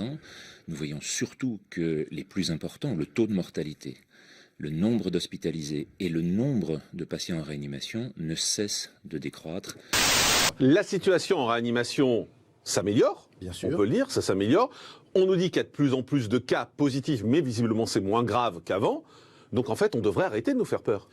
Nous voyons surtout que les plus importants, le taux de mortalité, le nombre d'hospitalisés et le nombre de patients en réanimation ne cessent de décroître. La situation en réanimation s'améliore, Bien sûr. on peut le dire, ça s'améliore. On nous dit qu'il y a de plus en plus de cas positifs, mais visiblement c'est moins grave qu'avant. Donc en fait, on devrait arrêter de nous faire peur.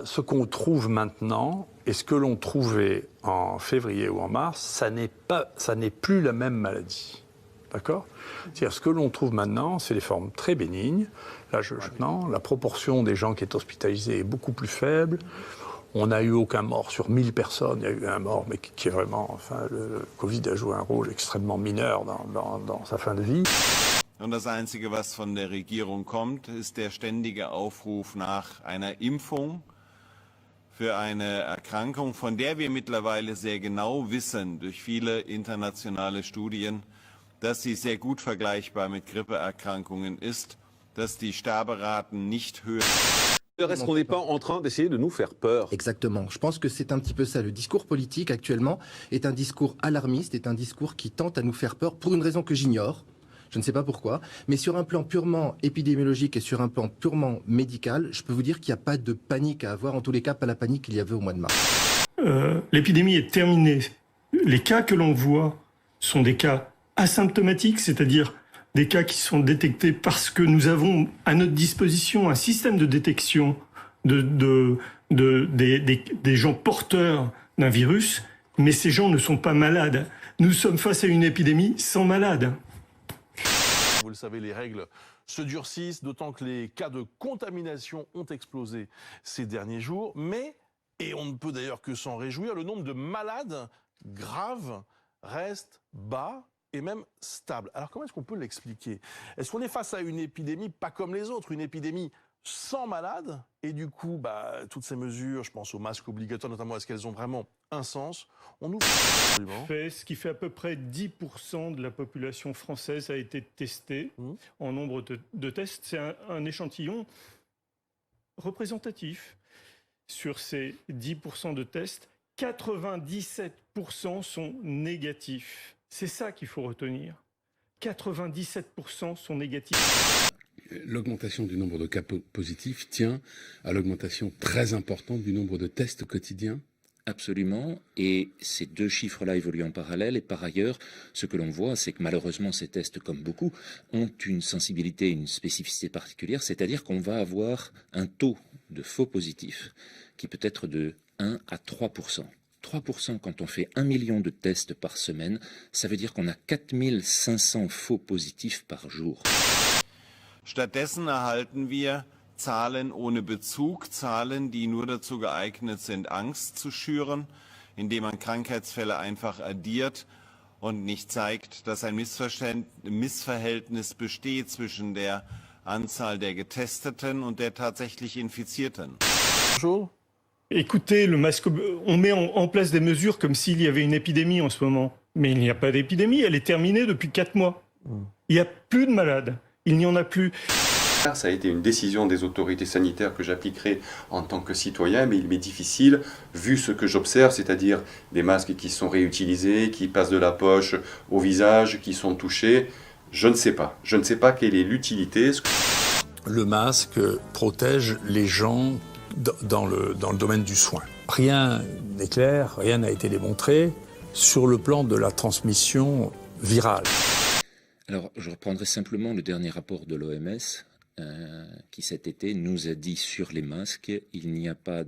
Ce qu'on trouve maintenant et ce que l'on trouvait en février ou en mars, ça n'est plus la même maladie. D'accord ? C'est-à-dire, ce que l'on trouve maintenant, c'est des formes très bénignes. Là, maintenant, la proportion des gens qui est hospitalisée est beaucoup plus faible. On n'a eu aucun mort sur 1000 personnes. Il y a eu un mort, mais qui est vraiment... Enfin, le Covid a joué un rôle extrêmement mineur dans sa fin de vie. Und das Einzige, was von der Regierung kommt, ist der ständige Aufruf nach einer Impfung für eine Erkrankung, von der wir mittlerweile sehr genau wissen, durch viele internationale Studien, dass sie sehr gut vergleichbar mit Grippeerkrankungen ist, dass die Sterberaten nicht höher sind. Est-ce qu'on n'est pas en train d'essayer de nous faire peur ? Exactement. Je pense que c'est un petit peu ça. Le discours politique actuellement est un discours alarmiste, est un discours qui tente à nous faire peur pour une raison que j'ignore. Je ne sais pas pourquoi. Mais sur un plan purement épidémiologique et sur un plan purement médical, je peux vous dire qu'il n'y a pas de panique à avoir. En tous les cas, pas la panique qu'il y avait au mois de mars. L'épidémie est terminée. Les cas que l'on voit sont des cas asymptomatiques, c'est-à-dire des cas qui sont détectés parce que nous avons à notre disposition un système de détection des gens porteurs d'un virus, mais ces gens ne sont pas malades. Nous sommes face à une épidémie sans malades. Vous le savez, les règles se durcissent, d'autant que les cas de contamination ont explosé ces derniers jours. Mais, et on ne peut d'ailleurs que s'en réjouir, le nombre de malades graves reste bas et même stable. Alors comment est-ce qu'on peut l'expliquer ? Est-ce qu'on est face à une épidémie pas comme les autres, une épidémie sans malades ? Et du coup, toutes ces mesures, je pense aux masques obligatoires notamment, est-ce qu'elles ont vraiment un sens ? On nous Ce qui fait à peu près 10% de la population française a été testée en nombre de tests. C'est un échantillon représentatif. Sur ces 10% de tests, 97% sont négatifs. C'est ça qu'il faut retenir. 97% sont négatifs. L'augmentation du nombre de cas positifs tient à l'augmentation très importante du nombre de tests quotidiens. Absolument, et ces deux chiffres-là évoluent en parallèle, et par ailleurs, ce que l'on voit, c'est que malheureusement ces tests, comme beaucoup, ont une sensibilité, une spécificité particulière, c'est-à-dire qu'on va avoir un taux de faux positifs qui peut être de 1 à 3%. 3% quand on fait 1 million de tests par semaine, ça veut dire qu'on a 4500 faux positifs par jour. Stattdessen erhalten wir Zahlen ohne Bezug, Zahlen, die nur dazu geeignet sind, Angst zu schüren, indem man Krankheitsfälle einfach addiert und nicht zeigt, dass ein Missverhältnis besteht zwischen der Anzahl der Getesteten und der tatsächlich Infizierten. Bonjour. Écoutez, on met en place des mesures comme s'il y avait une épidémie en ce moment. Mais il n'y a pas d'épidémie, elle est terminée depuis 4 mois. Il n'y a plus de malades, il n'y en a plus. Ça a été une décision des autorités sanitaires que j'appliquerai en tant que citoyen, mais il m'est difficile, vu ce que j'observe, c'est-à-dire des masques qui sont réutilisés, qui passent de la poche au visage, qui sont touchés. Je ne sais pas. Je ne sais pas quelle est l'utilité. Le masque protège les gens dans le domaine du soin. Rien n'est clair, rien n'a été démontré sur le plan de la transmission virale. Alors, je reprendrai simplement le dernier rapport de l'OMS qui cet été nous a dit sur les masques, il n'y a pas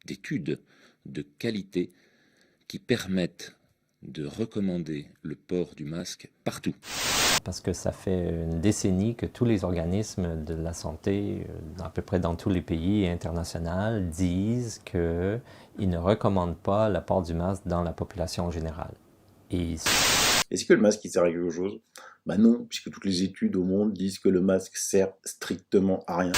d'études de qualité qui permettent de recommander le port du masque partout. Parce que ça fait une décennie que tous les organismes de la santé, à peu près dans tous les pays internationaux, disent qu'ils ne recommandent pas le port du masque dans la population générale. Est-ce que le masque il sert à quelque chose ? Non, puisque toutes les études au monde disent que le masque sert strictement à rien.